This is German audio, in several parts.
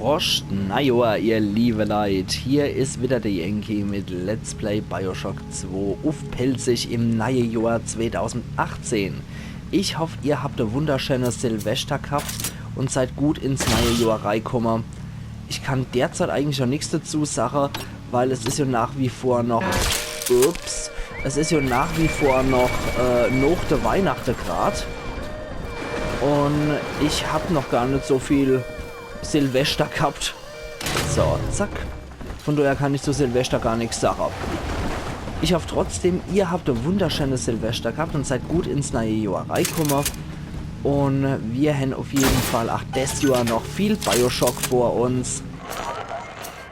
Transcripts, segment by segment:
Prost, najoa, ihr liebe Leute. Hier ist wieder der Yankee mit Let's Play Bioshock 2 aufpelzig im neuen Jahr 2018. Ich hoffe, ihr habt ein wunderschönes Silvester gehabt und seid gut ins neue Jahr reingekommen. Ich kann derzeit eigentlich noch nichts dazu sagen, weil es ist ja nach wie vor noch... Es ist ja nach wie vor noch nach der Weihnachten grad. Und ich habe noch gar nicht so viel Silvester gehabt. So, zack. Von daher kann ich zu Silvester gar nichts sagen. Ich hoffe trotzdem, ihr habt ein wunderschönes Silvester gehabt und seid gut ins neue Jahr reingekommen. Und wir haben auf jeden Fall auch das Jahr noch viel Bioshock vor uns.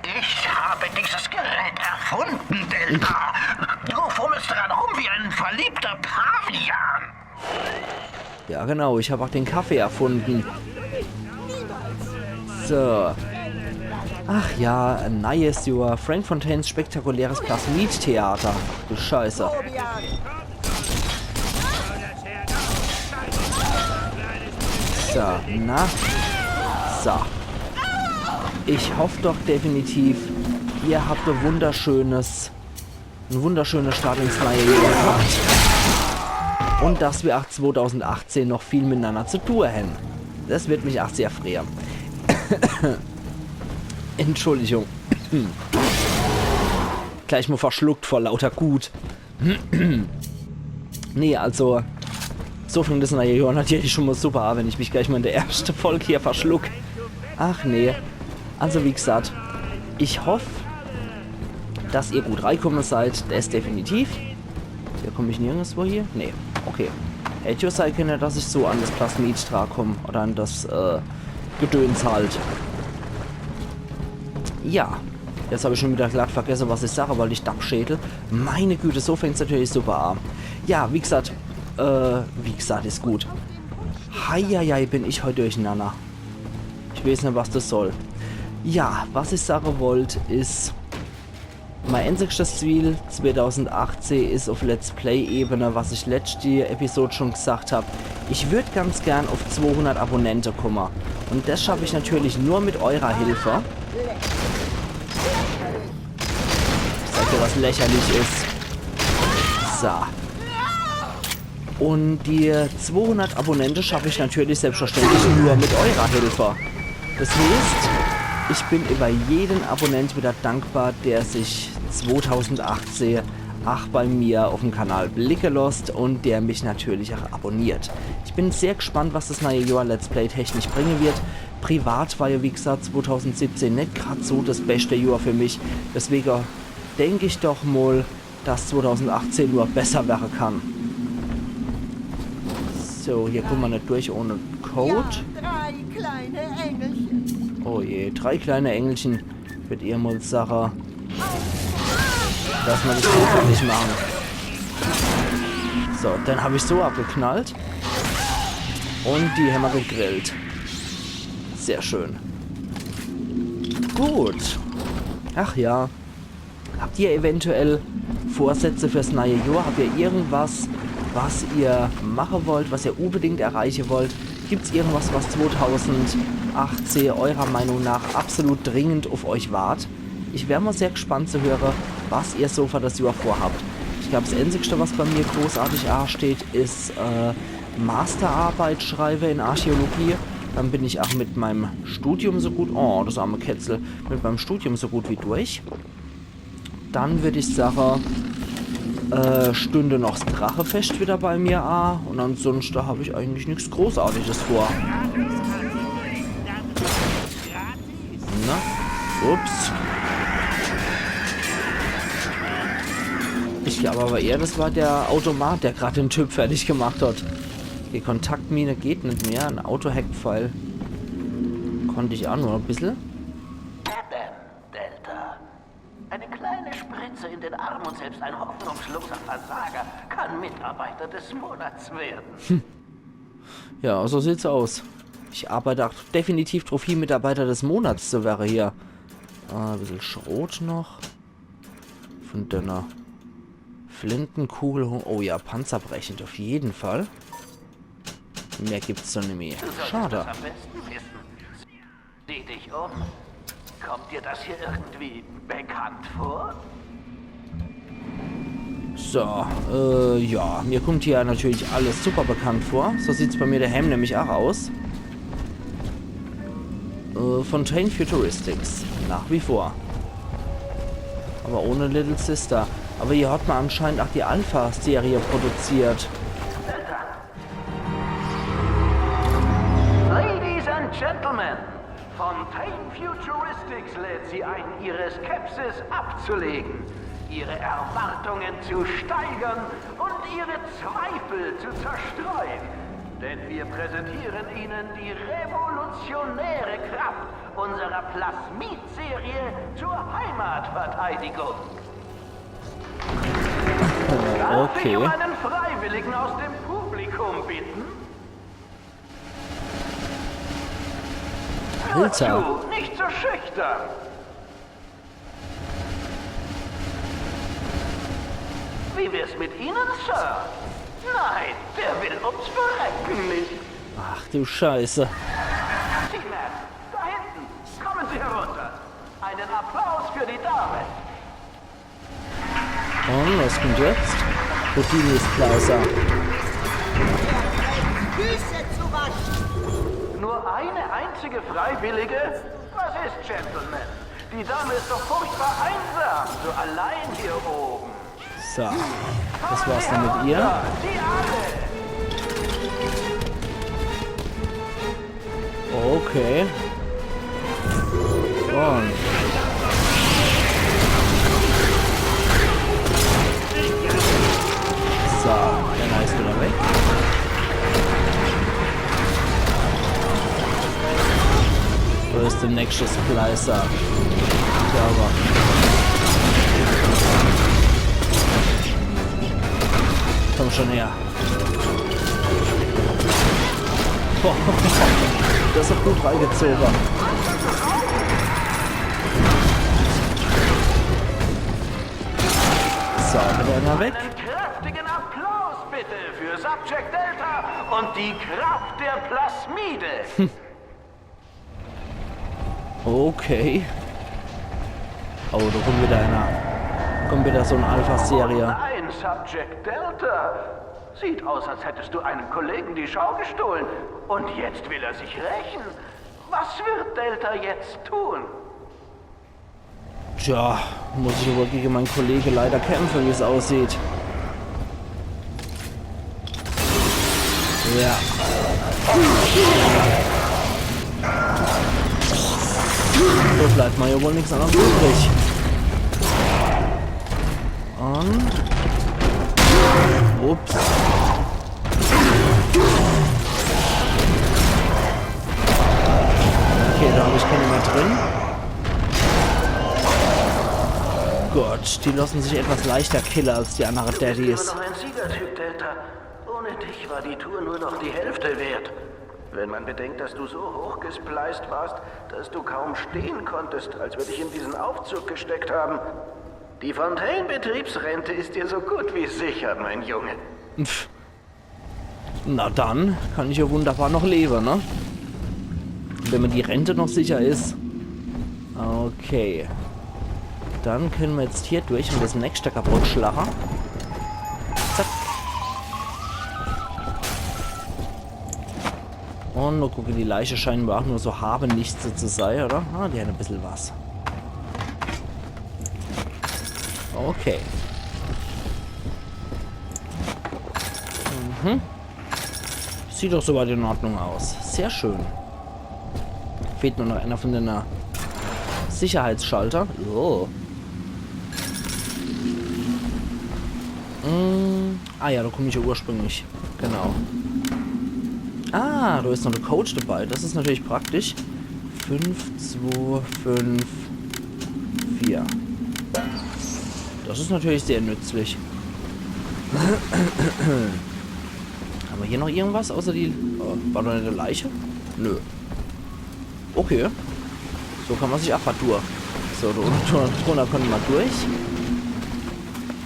Ich habe dieses Gerät erfunden, Delta. Du fummelst dran rum wie ein verliebter Pavian. Ja genau, ich habe auch den Kaffee erfunden. So. Ach ja, ein neues Jahr. Frank Fontaines spektakuläres Plasmid-Theater. Du Scheiße. So, na. So. Ich hoffe doch definitiv, ihr habt ein wunderschönes Start ins neue Jahr gehabt. Und dass wir auch 2018 noch viel miteinander zu tun haben. Das wird mich auch sehr freuen. Entschuldigung. Gleich mal verschluckt vor lauter Gut. Nee, also... So fängt das neue Jahr natürlich schon mal super an, wenn ich mich gleich mal in der ersten Folge hier verschluck. Ach nee. Also wie gesagt, ich hoffe, dass ihr gut reinkommen seid. Das definitiv. Hier komme ich nirgendwo hier? Nee. Okay. Hätte ja sein können, dass ich so an das Plasmid komme. Oder an das Gedöns halt. Ja. Jetzt habe ich schon wieder glatt vergessen, was ich sage, weil ich Dappschädel. Meine Güte, so fängt es natürlich super an. Ja, wie gesagt, ist gut. Heieiei, bin ich heute durcheinander. Ich weiß nicht, was das soll. Ja, was ich sagen wollte, ist... Mein einziges Ziel 2018 ist auf Let's Play-Ebene, was ich letzte Episode schon gesagt habe. Ich würde ganz gern auf 200 Abonnenten kommen. Und das schaffe ich natürlich nur mit eurer Hilfe. Ich sag dir, was lächerlich ist. So. Und die 200 Abonnenten schaffe ich natürlich selbstverständlich nur mit eurer Hilfe. Das heißt... Ich bin über jeden Abonnent wieder dankbar, der sich 2018 bei mir auf dem Kanal blicken lässt und der mich natürlich auch abonniert. Ich bin sehr gespannt, was das neue Jahr Let's Play technisch bringen wird. Privat war ja wie gesagt 2017 nicht gerade so das beste Jahr für mich. Deswegen denke ich doch mal, dass 2018 nur besser werden kann. So, hier kommen wir nicht durch ohne Code. Ja, 3 kleine Engelchen. Oh je, 3 kleine Engelchen wird ihr mal Sache, dass man das nicht machen. So, dann habe ich so abgeknallt und die haben wir gegrillt. Sehr schön. Gut. Ach ja. Habt ihr eventuell Vorsätze fürs neue Jahr? Habt ihr irgendwas, was ihr machen wollt, was ihr unbedingt erreichen wollt? Gibt es irgendwas, was 2018 eurer Meinung nach absolut dringend auf euch wart? Ich wäre mal sehr gespannt zu hören, was ihr so für das Jahr vorhabt. Ich glaube, das Einzige, was bei mir großartig ansteht, ist Masterarbeit schreiben in Archäologie. Dann bin ich auch mit meinem Studium so gut... Oh, das arme Ketzel. Mit meinem Studium so gut wie durch. Dann würde ich sagen... Stünde noch das Drachefest wieder bei mir an und ansonsten habe ich eigentlich nichts Großartiges vor. Na, ups. Ich glaube aber eher, das war der Automat, der gerade den Typ fertig gemacht hat. Die Kontaktmine geht nicht mehr, ein Auto-Hack-Pfeil konnte ich auch nur ein bisschen. Delta. Eine kleine Spritze in den Arm und selbst ein hoffnungsloser Versager kann Mitarbeiter des Monats werden. Ja, so sieht's aus. Ich arbeite auch definitiv Trophäe-Mitarbeiter des Monats zu wäre hier. Ein bisschen Schrot noch. Von deiner Flintenkugel. Oh ja, panzerbrechend auf jeden Fall. Mehr gibt's doch nicht mehr. Schade. Die Sieh dich um. Kommt dir das hier irgendwie bekannt vor? So, ja, mir kommt hier natürlich alles super bekannt vor. So sieht es bei mir daheim nämlich auch aus. Fontaine Futuristics, nach wie vor. Aber ohne Little Sister. Aber hier hat man anscheinend auch die Alpha-Serie produziert. Ladies and Gentlemen, Fontaine Futuristics lädt Sie ein, Ihre Skepsis abzulegen, Ihre Erwartungen zu steigern und Ihre Zweifel zu zerstreuen. Denn wir präsentieren Ihnen die revolutionäre Kraft unserer Plasmid-Serie zur Heimatverteidigung. Darf ich um einen Freiwilligen aus dem Publikum bitten? Hör zu, nicht so schüchtern. Wie wär's mit Ihnen, Sir? Nein, der will ums Verrecken nicht. Ach du Scheiße. Seaman, da hinten, kommen Sie herunter. Einen Applaus für die Dame. Und was kommt jetzt? Houdini's Plaza. Füße zu waschen. Nur eine einzige Freiwillige? Was ist, Gentlemen? Die Dame ist doch furchtbar einsam, so allein hier oben. So, das war's dann mit ihr. Sie alle! Okay. Und so, der ist wieder weg. Wo ist der nächste Splicer? Ja, aber. Komm schon her. Das ist gut reingezogen. So, wird einer weg. Einen kräftigen Applaus bitte für Subject Delta und die Kraft der Plasmide. Okay. Oh, da kommt wieder einer. Kommt wieder so eine Alpha-Serie. Nein, Subject Delta. Sieht aus, als hättest du einem Kollegen die Schau gestohlen. Und jetzt will er sich rächen. Was wird Delta jetzt tun? Tja, muss ich wohl gegen meinen Kollegen leider kämpfen, wie es aussieht. Ja. So bleibt mir ja wohl nichts anderes übrig. Und... Ups. Okay, da habe ich keine mehr drin. Gott, die lassen sich etwas leichter killen als die anderen Daddies. Du bist immer noch ein Siegertyp, Delta. Ohne dich war die Tour nur noch die Hälfte wert. Wenn man bedenkt, dass du so hoch gespleist warst, dass du kaum stehen konntest, als wir dich in diesen Aufzug gesteckt haben. Die Fontaine-Betriebsrente ist dir so gut wie sicher, mein Junge. Pff. Na dann kann ich ja wunderbar noch leben, ne? Wenn mir die Rente noch sicher ist. Okay. Dann können wir jetzt hier durch und das nächste kaputt schlagen. Zack. Und nur gucke, die Leiche scheinbar auch nur so haben nichts so zu sein, oder? Ah, die hat ein bisschen was. Okay. Sieht doch soweit in Ordnung aus. Sehr schön. Fehlt nur noch einer von den Sicherheitsschalter. Oh. Ah ja, da komme ich ja ursprünglich. Genau. Ah, da ist noch der Coach dabei. Das ist natürlich praktisch. 5, 2, 5, 4. Das ist natürlich sehr nützlich. Haben wir hier noch irgendwas außer die... war da eine Leiche? Nö. Okay. So kann man sich einfach durch. So, drunter können wir durch.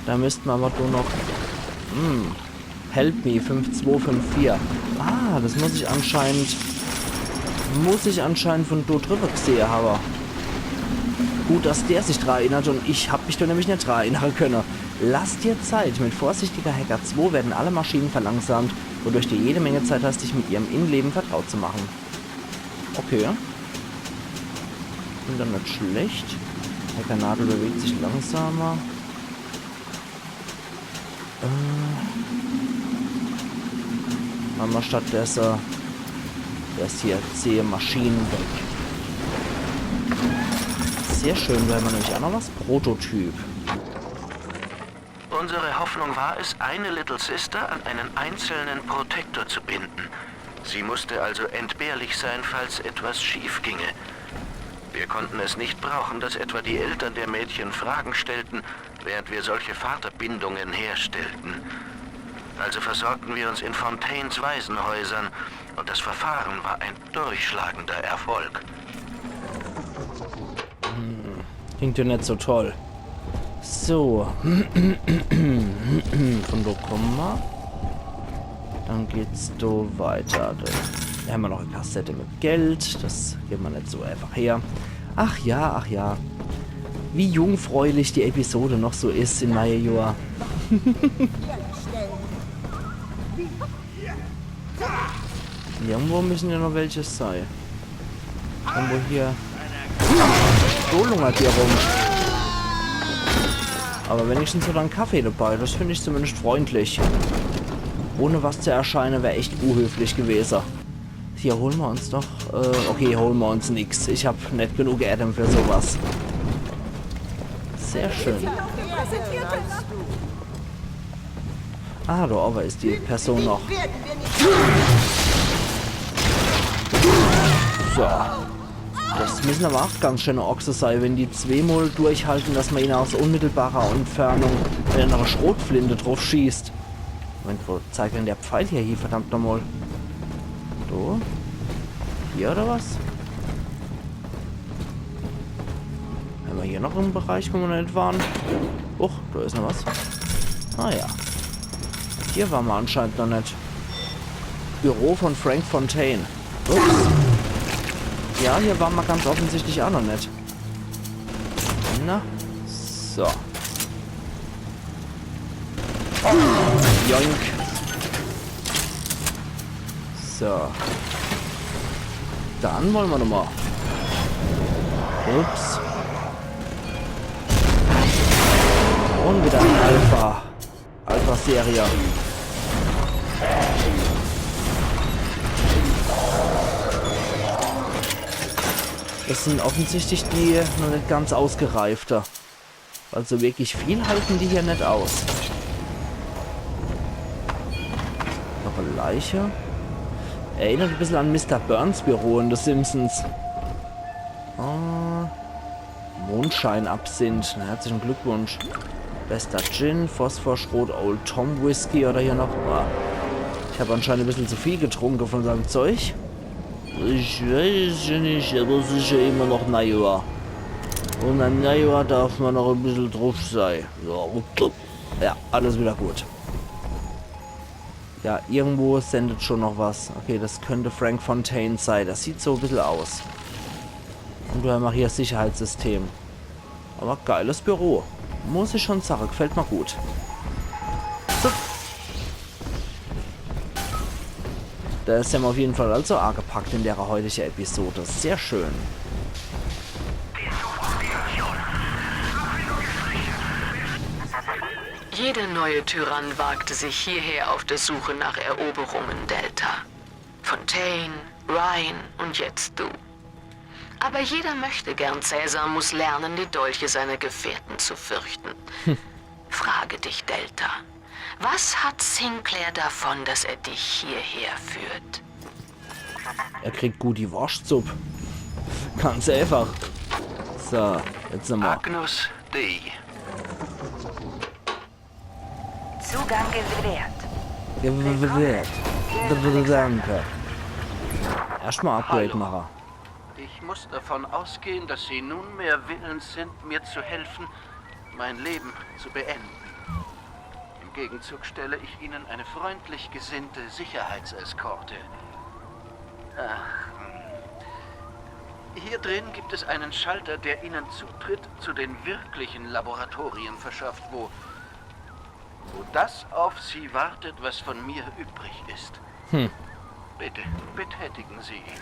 Da müssten wir aber nur noch... Help me, 5254. Ah, das muss ich anscheinend Muss ich anscheinend von dort drüber gesehen haben. Gut, dass der sich daran erinnert und ich habe mich da nämlich nicht daran erinnern können. Lass dir Zeit. Mit vorsichtiger Hacker 2 werden alle Maschinen verlangsamt, wodurch du jede Menge Zeit hast, dich mit ihrem Innenleben vertraut zu machen. Okay. Und dann nicht schlecht. Hackernadel bewegt sich langsamer. Machen wir stattdessen das hier zähe Maschinen weg. Sehr schön, weil man nämlich auch noch was Prototyp. Unsere Hoffnung war es, eine Little Sister an einen einzelnen Protektor zu binden. Sie musste also entbehrlich sein, falls etwas schief ginge. Wir konnten es nicht brauchen, dass etwa die Eltern der Mädchen Fragen stellten, während wir solche Vaterbindungen herstellten. Also versorgten wir uns in Fontaines Waisenhäusern und das Verfahren war ein durchschlagender Erfolg. Klingt ja nicht so toll. So. Von da kommen wir. Dann geht's da weiter. Da haben wir noch eine Kassette mit Geld. Das geben wir nicht so einfach her. Ach ja, ach ja. Wie jungfräulich die Episode noch so ist in Major. Irgendwo müssen ja noch welche sein. Irgendwo hier. So lungert hier rum. Aber wenigstens so ein Kaffee dabei. Das finde ich zumindest freundlich. Ohne was zu erscheinen wäre echt unhöflich gewesen. Hier holen wir uns doch. Okay, holen wir uns nichts. Ich habe nicht genug Adam für sowas. Sehr schön. Ah, da aber ist die Person noch. So. Das müssen aber auch ganz schöne Ochse sein, wenn die zweimal durchhalten, dass man ihn aus unmittelbarer Entfernung mit einer Schrotflinte drauf schießt. Moment, wo zeigt denn der Pfeil hier, verdammt nochmal? So. Hier oder was? Haben wir hier noch einen Bereich, wo wir nicht waren? Oh, da ist noch was. Ah ja. Hier waren wir anscheinend noch nicht. Büro von Frank Fontaine. Ups. Ja, hier waren wir ganz offensichtlich auch noch nicht. Na, so. Joink. So. Dann wollen wir nochmal. Ups. Und wieder ein Alpha. Alpha-Serie. Das sind offensichtlich die noch nicht ganz ausgereifte. Also wirklich viel halten die hier nicht aus. Noch eine Leiche. Erinnert ein bisschen an Mr. Burns Büro in The Simpsons. Mondscheinabsinth. Herzlichen Glückwunsch. Bester Gin, Phosphorschrot, Old Tom Whisky oder hier noch. Ich habe anscheinend ein bisschen zu viel getrunken von seinem Zeug. Ich weiß ja nicht, aber es ist ja immer noch Neujahr. Und an Neujahr darf man noch ein bisschen drauf sein. Ja, alles wieder gut. Ja, irgendwo sendet schon noch was. Okay, das könnte Frank Fontaine sein. Das sieht so ein bisschen aus. Und wir haben hier das Sicherheitssystem. Aber geiles Büro. Muss ich schon sagen, gefällt mir gut. So. Da ist ja auf jeden Fall also arg gepackt in der heutigen Episode. Sehr schön. Jeder neue Tyrann wagte sich hierher auf der Suche nach Eroberungen Delta. Fontaine, Ryan und jetzt du. Aber jeder Möchtegern Cäsar muss lernen, die Dolche seiner Gefährten zu fürchten. Frage dich, Delta. Was hat Sinclair davon, dass er dich hierher führt? Er kriegt gut die Wurstsuppe. Ganz einfach. So, jetzt sind wir. Agnus Dei. Zugang gewährt. Danke. Erstmal Upgrade Hallo. machen. Ich muss davon ausgehen, dass Sie nunmehr willens sind, mir zu helfen, mein Leben zu beenden. Im Gegenzug stelle ich Ihnen eine freundlich gesinnte Sicherheitseskorte. Ach, Hier drin gibt es einen Schalter, der Ihnen Zutritt zu den wirklichen Laboratorien verschafft, wo das auf Sie wartet, was von mir übrig ist. Bitte, betätigen Sie ihn.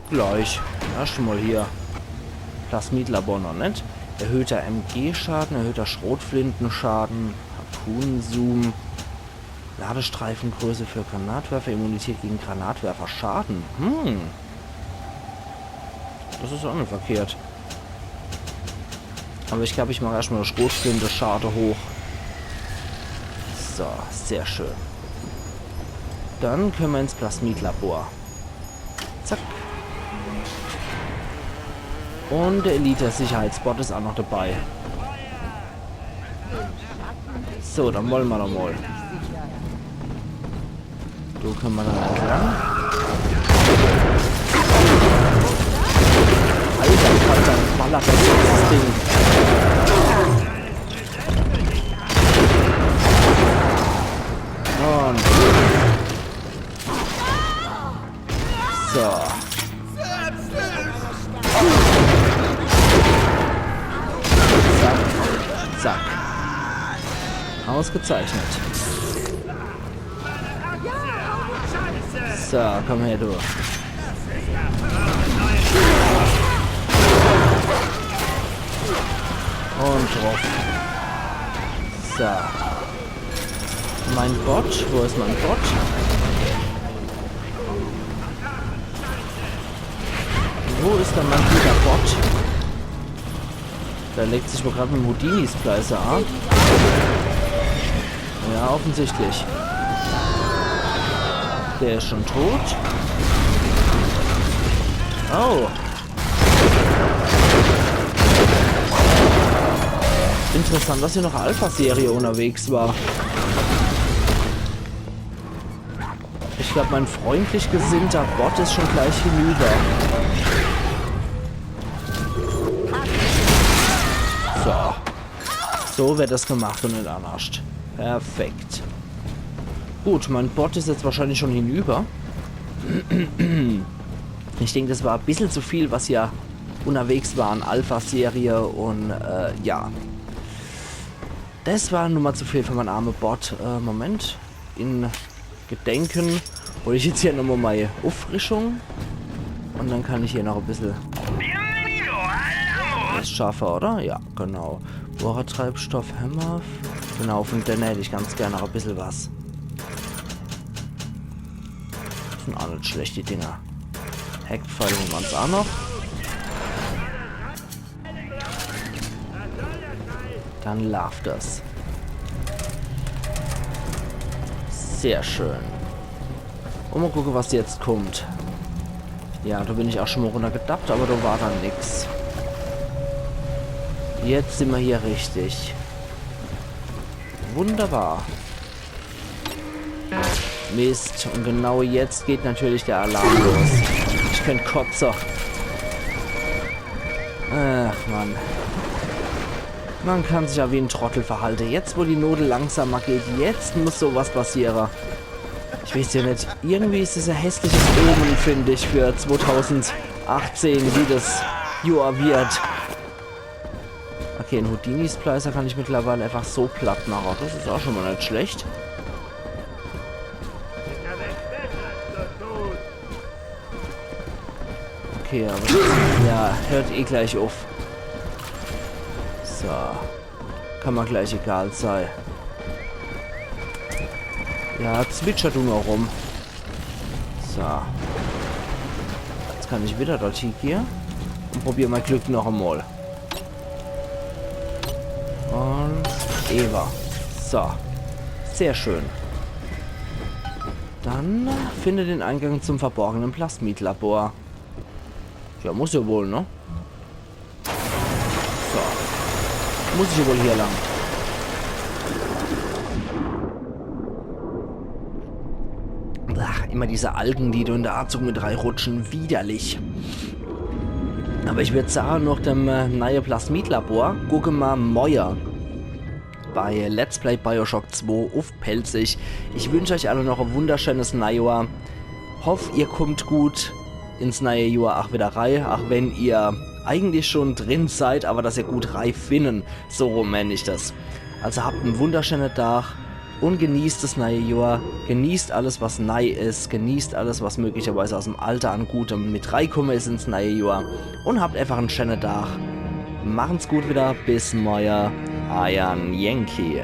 Gleich. Erstmal hier. Plasmidlabor noch nicht. Erhöhter MG-Schaden, erhöhter Schrotflintenschaden, Harpunenzoom, Ladestreifengröße für Granatwerfer, Immunität gegen Granatwerfer, Schaden. Das ist auch nicht verkehrt. Aber ich glaube, ich mache erstmal eine Schrotflinte-Schade hoch. So, sehr schön. Dann können wir ins Plasmidlabor. Zack. Und der Elite-Sicherheitsbot ist auch noch dabei. So, dann wollen wir noch mal. Du können wir dann entlang. Alter, ballert das Ding. Und. So. Zack. Ausgezeichnet. So, komm her, du. Und drauf. So. Mein Bot. Wo ist mein Bot? Wo ist denn mein guter Bot? Da legt sich wohl gerade mit Houdinis Pleister an. Ja, offensichtlich. Der ist schon tot. Oh. Interessant, dass hier noch Alpha-Serie unterwegs war. Ich glaube, mein freundlich gesinnter Bot ist schon gleich hinüber. So wird das gemacht und nicht anascht. Perfekt. Gut, mein Bot ist jetzt wahrscheinlich schon hinüber. Ich denke, das war ein bisschen zu viel, was ja unterwegs war an Alpha-Serie und ja. Das war nun mal zu viel für meinen armen Bot. Moment. In Gedenken hole ich jetzt hier nochmal meine Auffrischung. Und dann kann ich hier noch ein bisschen... Das ist scharfer, oder? Ja, genau. Bohrertreibstoff, Hämmer. Genau, von denen hätte ich ganz gerne noch ein bisschen was. Das sind auch nicht schlecht, die Dinger. Heckpfeil holen wir uns auch noch. Dann läuft das. Sehr schön. Und mal gucken, was jetzt kommt. Ja, da bin ich auch schon mal runtergedappt, aber da war dann nichts. Jetzt sind wir hier richtig. Wunderbar. Mist. Und genau jetzt geht natürlich der Alarm los. Ich bin Kotzer. Ach, Mann. Man kann sich ja wie ein Trottel verhalten. Jetzt, wo die Note langsamer geht, jetzt muss sowas passieren. Ich weiß ja nicht. Irgendwie ist es ein hässliches Omen, finde ich, für 2018, wie das Jahr wird. Okay, ein Houdinis Pleister kann ich mittlerweile einfach so platt machen. Das ist auch schon mal nicht schlecht. Okay, aber ja, hört eh gleich auf. So. Kann man gleich egal sein. Ja, zwitschert du noch rum. So. Jetzt kann ich wieder dort hier und probiere mein Glück noch einmal. Und Eva. So. Sehr schön. Dann finde den Eingang zum verborgenen Plasmidlabor. Ja, muss ja wohl, ne? So. Muss ich ja wohl hier lang. Ach, immer diese Algen, die da in der Atmung mit reinrutschen. Widerlich. Aber ich würde sagen, nach dem neuen Plasmidlabor gucken wir Meuer bei Let's Play Bioshock 2 auf Pelzig. Ich wünsche euch alle noch ein wunderschönes Neujahr. Hoffe, ihr kommt gut ins neue Jahr auch wieder rein, auch wenn ihr eigentlich schon drin seid, aber dass ihr gut reif finden, so rum meine ich das. Also habt einen wunderschönen Tag und genießt das neue Jahr, genießt alles, was neu ist, genießt alles, was möglicherweise aus dem Alter an Gutem mit reinkommen ist ins neue Jahr und habt einfach einen schönen Tag. Machen's gut wieder, bis morgen, Ian Yankee.